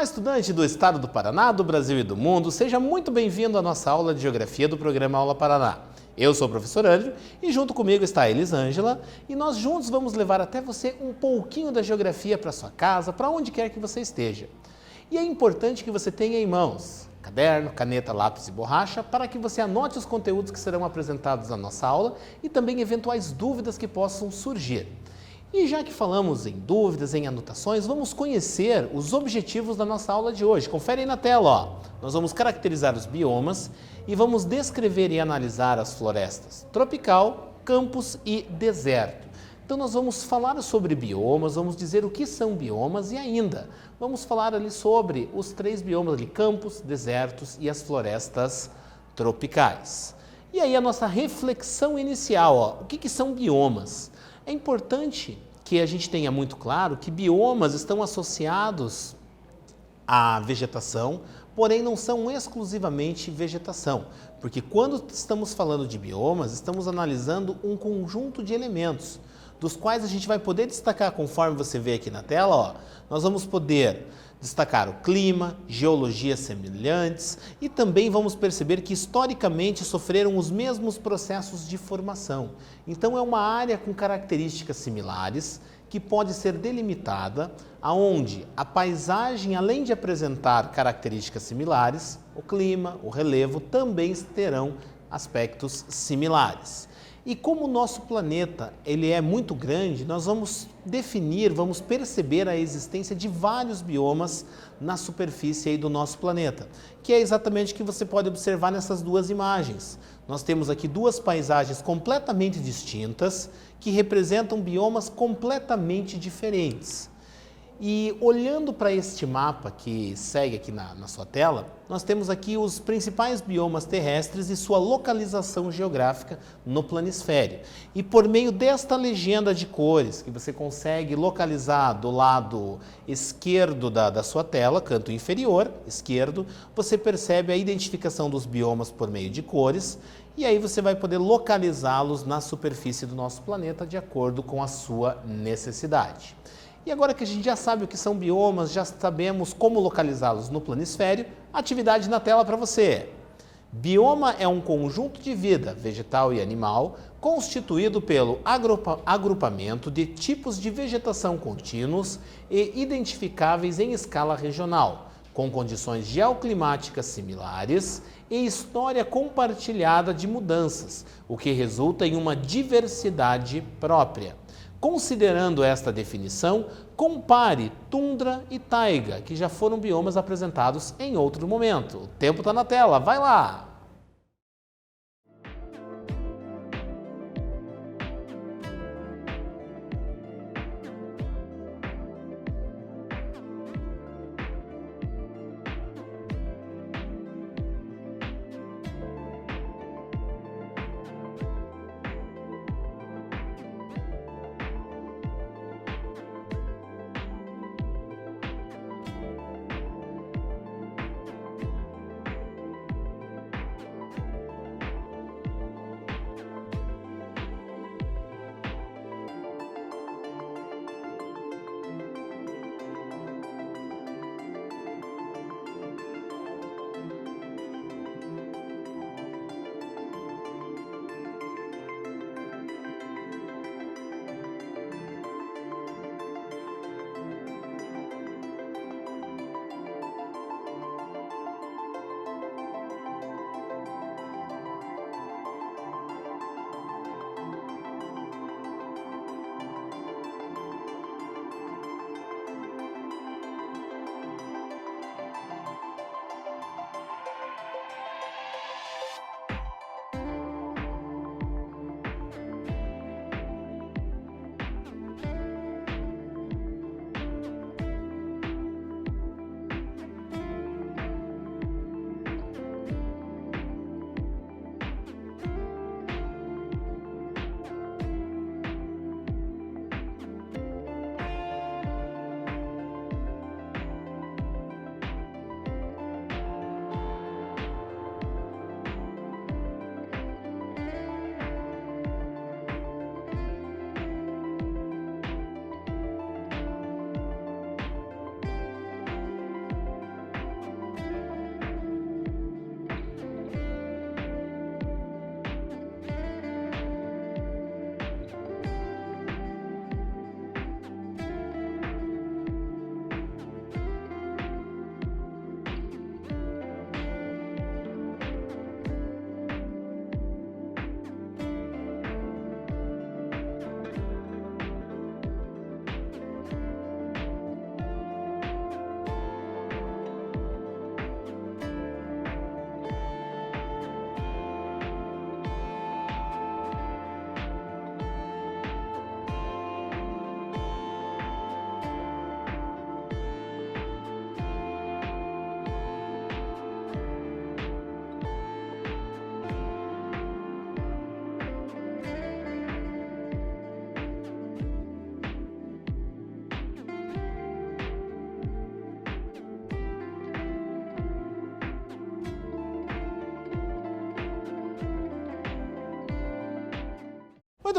Olá, estudante do estado do Paraná, do Brasil e do mundo, seja muito bem-vindo à nossa aula de Geografia do programa Aula Paraná. Eu sou o professor Andrew e junto comigo está a Elisângela e nós juntos vamos levar até você um pouquinho da geografia para sua casa, para onde quer que você esteja. E é importante que você tenha em mãos caderno, caneta, lápis e borracha para que você anote os conteúdos que serão apresentados na nossa aula e também eventuais dúvidas que possam surgir. E já que falamos em dúvidas, em anotações, vamos conhecer os objetivos da nossa aula de hoje. Confere aí na tela, ó. Nós vamos caracterizar os biomas e vamos descrever e analisar as florestas tropical, campos e deserto. Então nós vamos falar sobre biomas, vamos dizer o que são biomas e ainda vamos falar ali sobre os três biomas ali, campos, desertos e as florestas tropicais. E aí a nossa reflexão inicial, ó, o que são biomas? É importante que a gente tenha muito claro que biomas estão associados à vegetação, porém não são exclusivamente vegetação, porque quando estamos falando de biomas, estamos analisando um conjunto de elementos, dos quais a gente vai poder destacar, conforme você vê aqui na tela, ó, nós vamos poder destacar o clima, geologias semelhantes e também vamos perceber que historicamente sofreram os mesmos processos de formação. Então é uma área com características similares que pode ser delimitada, aonde a paisagem, além de apresentar características similares, o clima, o relevo também terão aspectos similares. E como o nosso planeta ele é muito grande, nós vamos definir, vamos perceber a existência de vários biomas na superfície aí do nosso planeta, que é exatamente o que você pode observar nessas duas imagens. Nós temos aqui duas paisagens completamente distintas, que representam biomas completamente diferentes. E olhando para este mapa que segue aqui na sua tela, nós temos aqui os principais biomas terrestres e sua localização geográfica no planisfério. E por meio desta legenda de cores, que você consegue localizar do lado esquerdo da sua tela, canto inferior esquerdo, você percebe a identificação dos biomas por meio de cores, e aí você vai poder localizá-los na superfície do nosso planeta de acordo com a sua necessidade. E agora que a gente já sabe o que são biomas, já sabemos como localizá-los no planisfério, atividade na tela para você. Bioma é um conjunto de vida, vegetal e animal, constituído pelo agrupamento de tipos de vegetação contínuos e identificáveis em escala regional, com condições geoclimáticas similares e história compartilhada de mudanças, o que resulta em uma diversidade própria. Considerando esta definição, compare tundra e taiga, que já foram biomas apresentados em outro momento. O tempo está na tela, vai lá!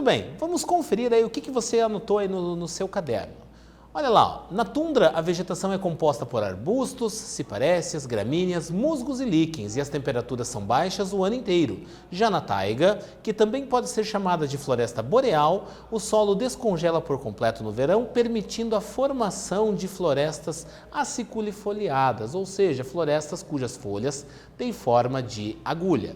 bem, vamos conferir aí o que você anotou aí no seu caderno. Olha lá, ó, na tundra a vegetação é composta por arbustos, ciparécias, gramíneas, musgos e líquens e as temperaturas são baixas o ano inteiro. Já na taiga, que também pode ser chamada de floresta boreal, o solo descongela por completo no verão, permitindo a formação de florestas aciculifoliadas, ou seja, florestas cujas folhas têm forma de agulha.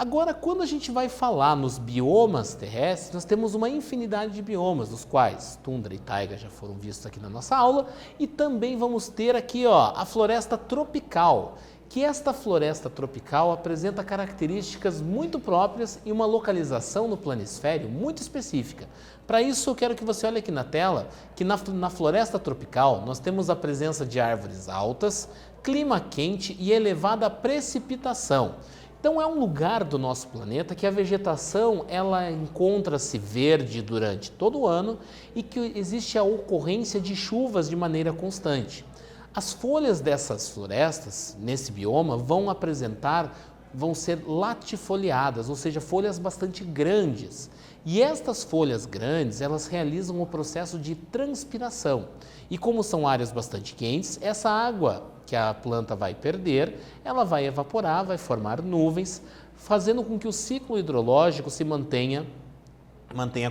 Agora, quando a gente vai falar nos biomas terrestres, nós temos uma infinidade de biomas, dos quais tundra e taiga já foram vistos aqui na nossa aula, e também vamos ter aqui a floresta tropical, que esta floresta tropical apresenta características muito próprias e uma localização no planisfério muito específica. Para isso, eu quero que você olhe aqui na tela que na floresta tropical nós temos a presença de árvores altas, clima quente e elevada precipitação. Então é um lugar do nosso planeta que a vegetação ela encontra-se verde durante todo o ano e que existe a ocorrência de chuvas de maneira constante. As folhas dessas florestas, nesse bioma, vão ser latifoliadas, ou seja, folhas bastante grandes. E estas folhas grandes, elas realizam o processo de transpiração. E como são áreas bastante quentes, essa água que a planta vai perder, ela vai evaporar, vai formar nuvens, fazendo com que o ciclo hidrológico se mantenha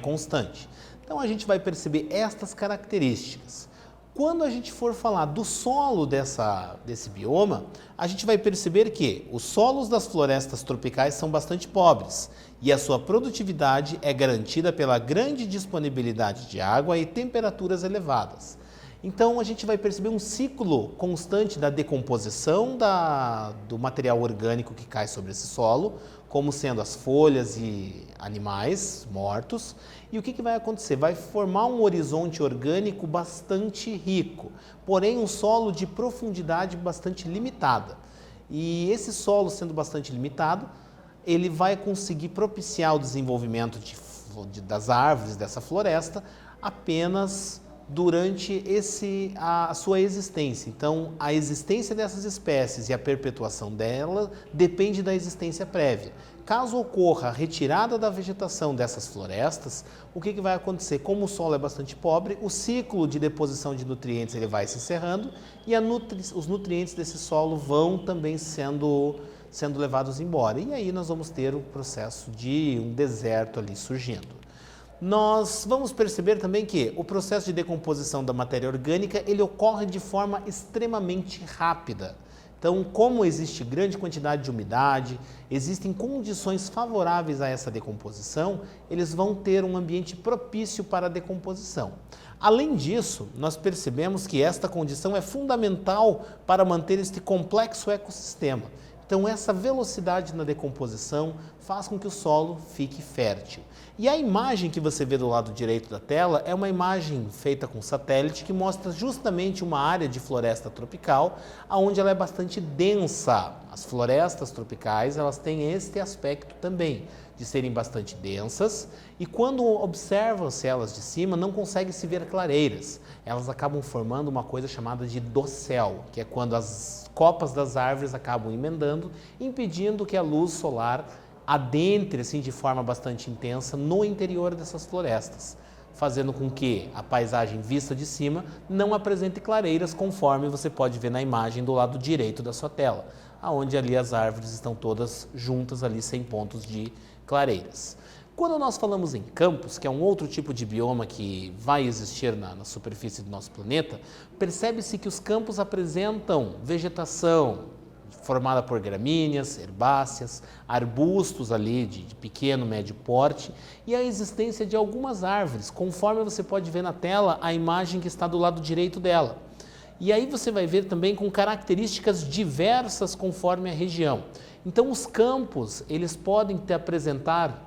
constante. Então a gente vai perceber estas características. Quando a gente for falar do solo desse bioma, a gente vai perceber que os solos das florestas tropicais são bastante pobres e a sua produtividade é garantida pela grande disponibilidade de água e temperaturas elevadas. Então a gente vai perceber um ciclo constante da decomposição do material orgânico que cai sobre esse solo, como sendo as folhas e animais mortos. E o que vai acontecer? Vai formar um horizonte orgânico bastante rico, porém um solo de profundidade bastante limitada. E esse solo sendo bastante limitado, ele vai conseguir propiciar o desenvolvimento das árvores dessa floresta apenas durante a sua existência. Então, a existência dessas espécies e a perpetuação dela depende da existência prévia. Caso ocorra a retirada da vegetação dessas florestas, o que vai acontecer? Como o solo é bastante pobre, o ciclo de deposição de nutrientes ele vai se encerrando e os nutrientes desse solo vão também sendo levados embora. E aí nós vamos ter o processo de um deserto ali surgindo. Nós vamos perceber também que o processo de decomposição da matéria orgânica ele ocorre de forma extremamente rápida. Então, como existe grande quantidade de umidade, existem condições favoráveis a essa decomposição, eles vão ter um ambiente propício para a decomposição. Além disso, nós percebemos que esta condição é fundamental para manter este complexo ecossistema. Então, essa velocidade na decomposição faz com que o solo fique fértil. E a imagem que você vê do lado direito da tela é uma imagem feita com satélite que mostra justamente uma área de floresta tropical, onde ela é bastante densa. As florestas tropicais elas têm este aspecto também, de serem bastante densas, e quando observam-se elas de cima, não consegue se ver clareiras. Elas acabam formando uma coisa chamada de dossel, que é quando as copas das árvores acabam emendando, impedindo que a luz solar adentre assim, de forma bastante intensa no interior dessas florestas, fazendo com que a paisagem vista de cima não apresente clareiras, conforme você pode ver na imagem do lado direito da sua tela, onde ali as árvores estão todas juntas ali sem pontos de clareiras. Quando nós falamos em campos, que é um outro tipo de bioma que vai existir na superfície do nosso planeta, percebe-se que os campos apresentam vegetação formada por gramíneas, herbáceas, arbustos ali de pequeno, médio porte e a existência de algumas árvores, conforme você pode ver na tela a imagem que está do lado direito dela. E aí você vai ver também com características diversas conforme a região. Então os campos, eles podem apresentar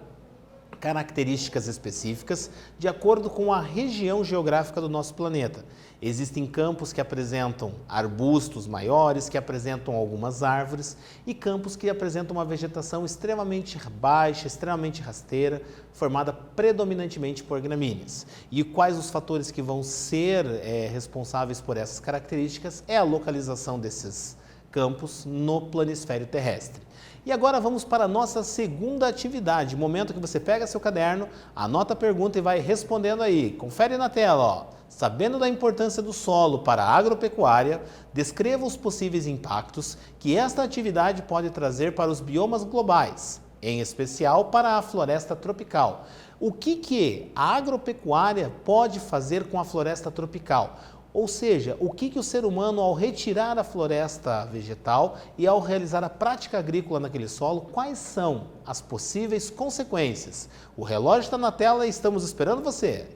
características específicas de acordo com a região geográfica do nosso planeta. Existem campos que apresentam arbustos maiores, que apresentam algumas árvores, e campos que apresentam uma vegetação extremamente baixa, extremamente rasteira, formada predominantemente por gramíneas. E quais os fatores que vão ser responsáveis por essas características é a localização desses campos no planisfério terrestre. E agora vamos para a nossa segunda atividade, momento que você pega seu caderno, anota a pergunta e vai respondendo aí. Confere na tela, ó. Sabendo da importância do solo para a agropecuária, descreva os possíveis impactos que esta atividade pode trazer para os biomas globais, em especial para a floresta tropical. O que a agropecuária pode fazer com a floresta tropical? Ou seja, o que o ser humano, ao retirar a floresta vegetal e ao realizar a prática agrícola naquele solo, quais são as possíveis consequências? O relógio está na tela e estamos esperando você.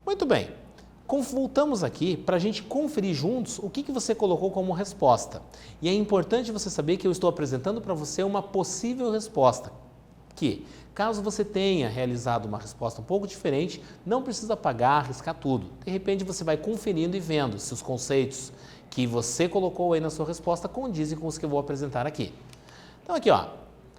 Muito bem, voltamos aqui para a gente conferir juntos o que você colocou como resposta. E é importante você saber que eu estou apresentando para você uma possível resposta, que caso você tenha realizado uma resposta um pouco diferente, não precisa apagar, arriscar tudo. De repente você vai conferindo e vendo se os conceitos que você colocou aí na sua resposta condizem com os que eu vou apresentar aqui. Então aqui, ó,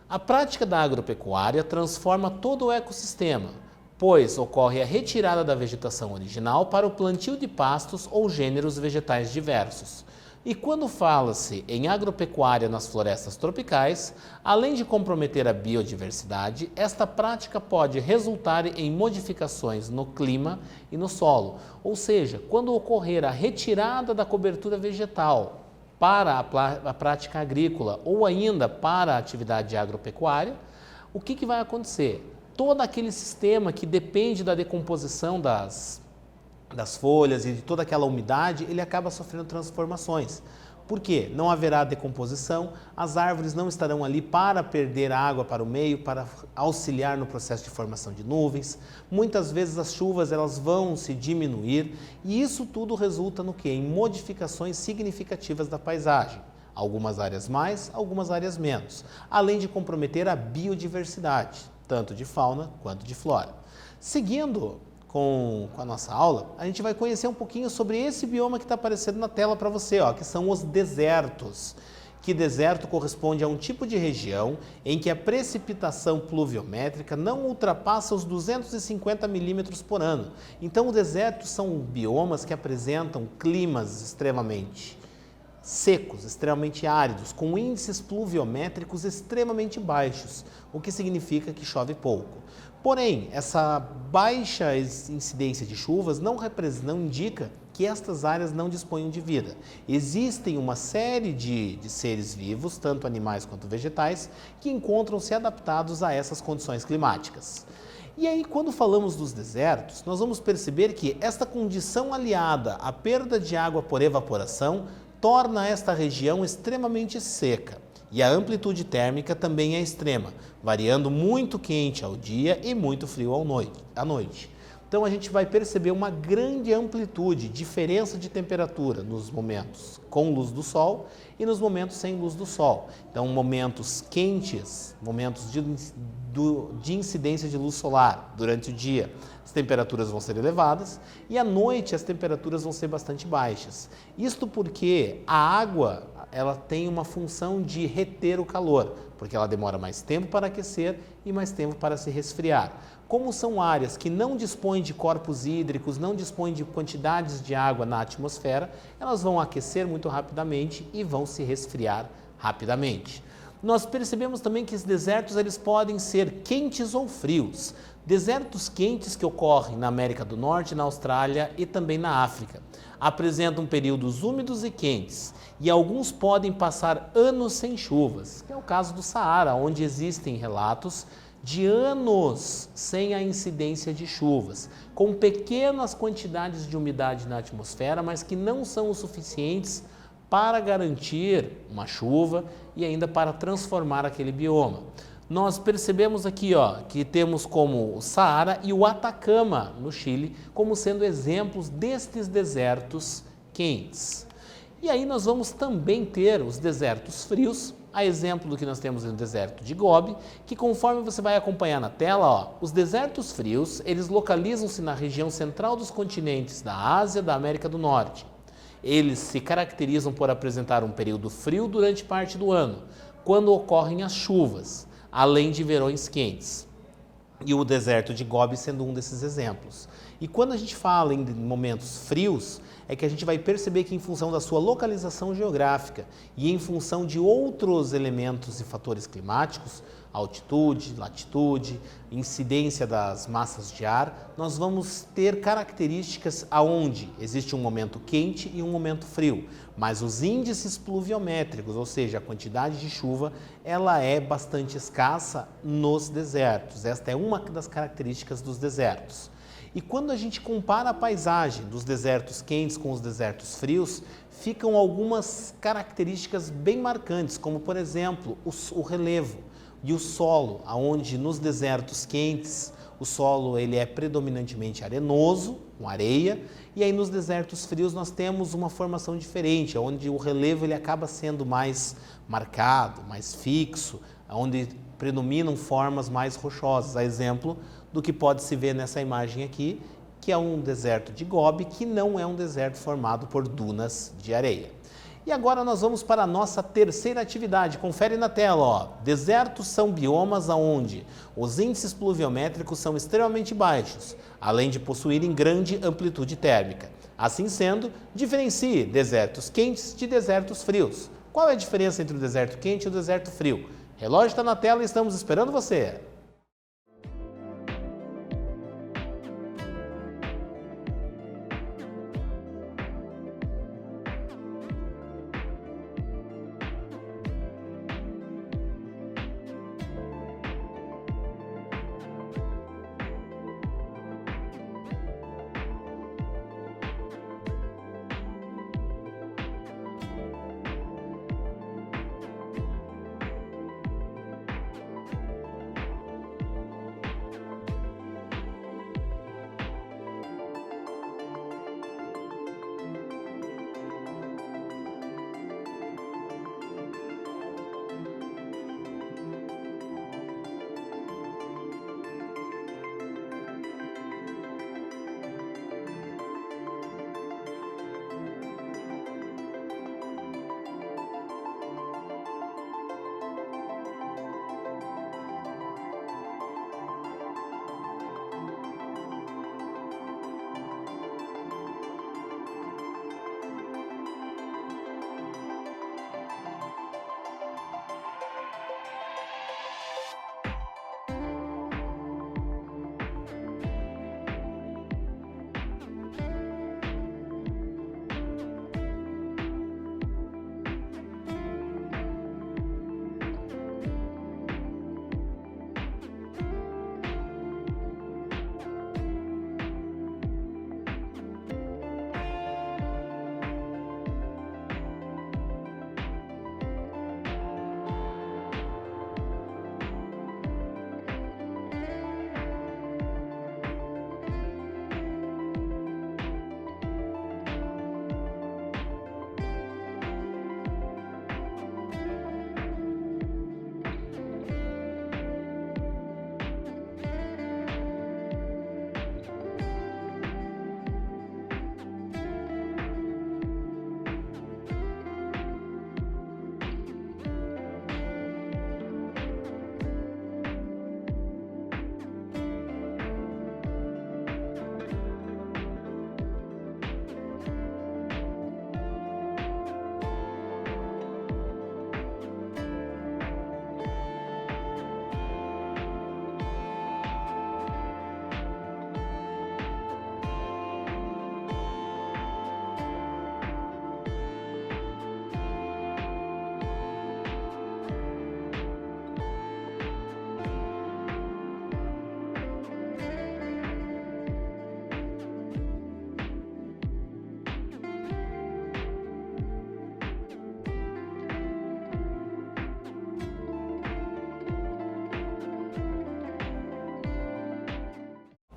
a prática da agropecuária transforma todo o ecossistema, pois ocorre a retirada da vegetação original para o plantio de pastos ou gêneros vegetais diversos. E quando fala-se em agropecuária nas florestas tropicais, além de comprometer a biodiversidade, esta prática pode resultar em modificações no clima e no solo. Ou seja, quando ocorrer a retirada da cobertura vegetal para a prática agrícola ou ainda para a atividade agropecuária, o que vai acontecer? Todo aquele sistema que depende da decomposição das folhas e de toda aquela umidade, ele acaba sofrendo transformações. Por quê? Não haverá decomposição, as árvores não estarão ali para perder água para o meio, para auxiliar no processo de formação de nuvens. Muitas vezes as chuvas elas vão se diminuir e isso tudo resulta no quê? Em modificações significativas da paisagem. Algumas áreas mais, algumas áreas menos, além de comprometer a biodiversidade, tanto de fauna quanto de flora. Seguindo com a nossa aula, a gente vai conhecer um pouquinho sobre esse bioma que está aparecendo na tela para você, ó, que são os desertos. Que deserto corresponde a um tipo de região em que a precipitação pluviométrica não ultrapassa os 250 milímetros por ano. Então, os desertos são biomas que apresentam climas extremamente secos, extremamente áridos, com índices pluviométricos extremamente baixos, o que significa que chove pouco. Porém, essa baixa incidência de chuvas não indica que estas áreas não disponham de vida. Existem uma série de seres vivos, tanto animais quanto vegetais, que encontram-se adaptados a essas condições climáticas. E aí, quando falamos dos desertos, nós vamos perceber que esta condição aliada à perda de água por evaporação torna esta região extremamente seca. E a amplitude térmica também é extrema, variando muito quente ao dia e muito frio à noite. Então a gente vai perceber uma grande amplitude, diferença de temperatura nos momentos com luz do sol e nos momentos sem luz do sol. Então momentos quentes, momentos de incidência de luz solar durante o dia, as temperaturas vão ser elevadas e à noite as temperaturas vão ser bastante baixas. Isto porque a água ela tem uma função de reter o calor, porque ela demora mais tempo para aquecer e mais tempo para se resfriar. Como são áreas que não dispõem de corpos hídricos, não dispõem de quantidades de água na atmosfera, elas vão aquecer muito rapidamente e vão se resfriar rapidamente. Nós percebemos também que os desertos eles podem ser quentes ou frios. Desertos quentes que ocorrem na América do Norte, na Austrália e também na África. Apresentam períodos úmidos e quentes e alguns podem passar anos sem chuvas, que é o caso do Saara, onde existem relatos de anos sem a incidência de chuvas, com pequenas quantidades de umidade na atmosfera, mas que não são o suficientes para garantir uma chuva e ainda para transformar aquele bioma. Nós percebemos aqui que temos como o Saara e o Atacama, no Chile, como sendo exemplos destes desertos quentes. E aí nós vamos também ter os desertos frios, a exemplo do que nós temos no deserto de Gobi, que conforme você vai acompanhar na tela, os desertos frios, eles localizam-se na região central dos continentes da Ásia e da América do Norte. Eles se caracterizam por apresentar um período frio durante parte do ano, quando ocorrem as chuvas, além de verões quentes. E o deserto de Gobi sendo um desses exemplos. E quando a gente fala em momentos frios, é que a gente vai perceber que em função da sua localização geográfica e em função de outros elementos e fatores climáticos, altitude, latitude, incidência das massas de ar, nós vamos ter características aonde existe um momento quente e um momento frio, mas os índices pluviométricos, ou seja, a quantidade de chuva, ela é bastante escassa nos desertos. Esta é uma das características dos desertos. E quando a gente compara a paisagem dos desertos quentes com os desertos frios, ficam algumas características bem marcantes, como por exemplo, o relevo e o solo, onde nos desertos quentes o solo ele é predominantemente arenoso, com areia, e aí nos desertos frios nós temos uma formação diferente, onde o relevo ele acaba sendo mais marcado, mais fixo, onde predominam formas mais rochosas, a exemplo do que pode se ver nessa imagem aqui, que é um deserto de Gobi, que não é um deserto formado por dunas de areia. E agora nós vamos para a nossa terceira atividade. Confere na tela, Desertos são biomas onde os índices pluviométricos são extremamente baixos, além de possuírem grande amplitude térmica. Assim sendo, diferencie desertos quentes de desertos frios. Qual é a diferença entre o deserto quente e o deserto frio? O relógio está na tela e estamos esperando você.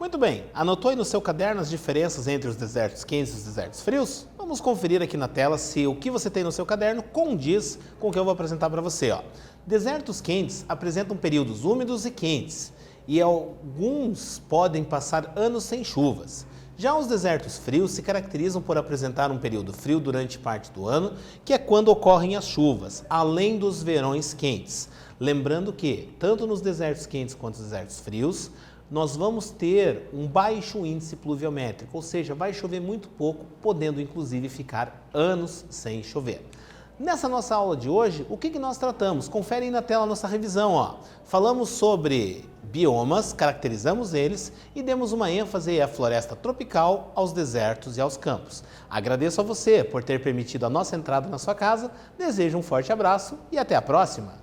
Muito bem, anotou aí no seu caderno as diferenças entre os desertos quentes e os desertos frios? Vamos conferir aqui na tela se o que você tem no seu caderno condiz com o que eu vou apresentar para você. Desertos quentes apresentam períodos úmidos e quentes, e alguns podem passar anos sem chuvas. Já os desertos frios se caracterizam por apresentar um período frio durante parte do ano, que é quando ocorrem as chuvas, além dos verões quentes. Lembrando que, tanto nos desertos quentes quanto nos desertos frios, nós vamos ter um baixo índice pluviométrico, ou seja, vai chover muito pouco, podendo inclusive ficar anos sem chover. Nessa nossa aula de hoje, o que nós tratamos? Confere aí na tela a nossa revisão. Falamos sobre biomas, caracterizamos eles e demos uma ênfase à floresta tropical, aos desertos e aos campos. Agradeço a você por ter permitido a nossa entrada na sua casa, desejo um forte abraço e até a próxima!